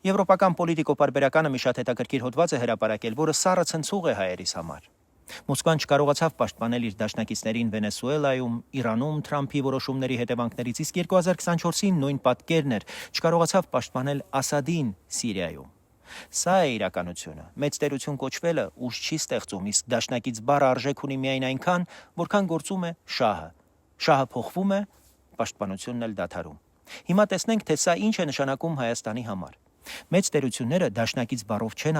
Եվրոպական պոլիտիկո-պարբերականը մի շատ հետաքրքիր հոդված է հրապարակել, որը սառը ցնցուղ է հայերիս համար։ Մոսկվան չկարողացավ պաշտպանել իր դաշնակիցներին Վենեսուելայում, Իրանում Թրամփի որոշումների հետևանքներից, իսկ 2024-ին նույն պատկերն էր, չկարողացավ պաշտպանել Ասադին Սիրիայում։ Սա է իրականությունը։ Մեծ տերություն կոչվելը ուժ չի ստեղծում, իսկ դաշնակից բառը արժեք ունի միայն այնքան, որքան գործում է շահը։ Շահը փոխվում է, պաշտպանությունն էլ դադարում։ Հիմա տեսնենք, թե սա ինչ է նշանակում Հայաստանի համար։ Մեծ տերությունները դաշնակից բառով չեն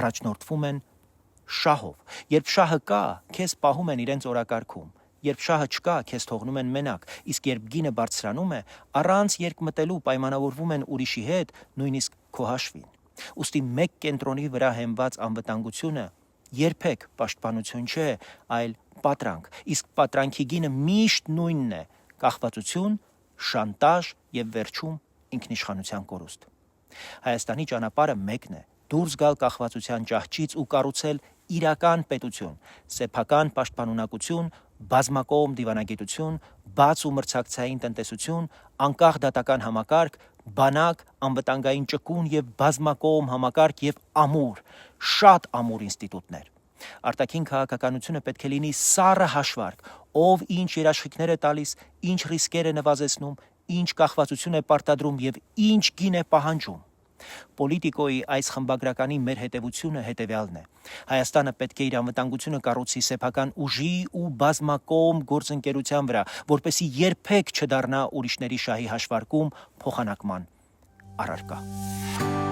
առաջնորդվում են շահով։ Երբ շահը կա, քեզ պահում են իրենց օրակարգում։ Երբ շահը չկա, քեզ թողնում են մենակ, իսկ երբ գինը բարձրանում է, առանց երկմտելու պայմանավորվում են ուրիշի հետ, նույնիսկ քո հաշվին։ Ուստի մեկ կենտրոնի վրա հենված անվտանգությունը երբեք պաշտպանություն չէ, այլ պատրանք, իսկ պատրանքի գինը միշտ նույնն է՝ կախվածություն, շանտաժ եւ վերջում ինքնիշխանության կորուստ։ Հայաստանի ճանապարհը մեկն է՝ դուրս գալ կախվածության ճահճից ու կառուցել իրական պետություն, սեփական պաշտպանունակություն, բազմակողմ դիվանագիտություն, բաց ու մրցակցային տնտեսություն, անկախ դատական համակարգ, բանակ, անվտանգային ճկուն եւ բազմակողմ համակարգ եւ ամուր, շատ ամուր ինստիտուտներ։ Արտաքին քաղաքականությունը պետք է լինի սառը հաշվարկ, ով ինչ երաշխիքներ է տալիս, ինչ ռիսկեր է նվազեցնում, ինչ կախվածություն է պարտադրում եւ ինչ գին է պահանջում։ Պոլիտիկոյի այս խմբագրականի մեր հետևությունը հետևյալն է. Հայաստանը պետք է իր անվտանգությունը կառուցի սեփական ուժի ու բազմակողմ գործընկերության վրա, որպեսզի երբեք չդառնա ուրիշների շահի հաշվարկում փոխանակման առարկա։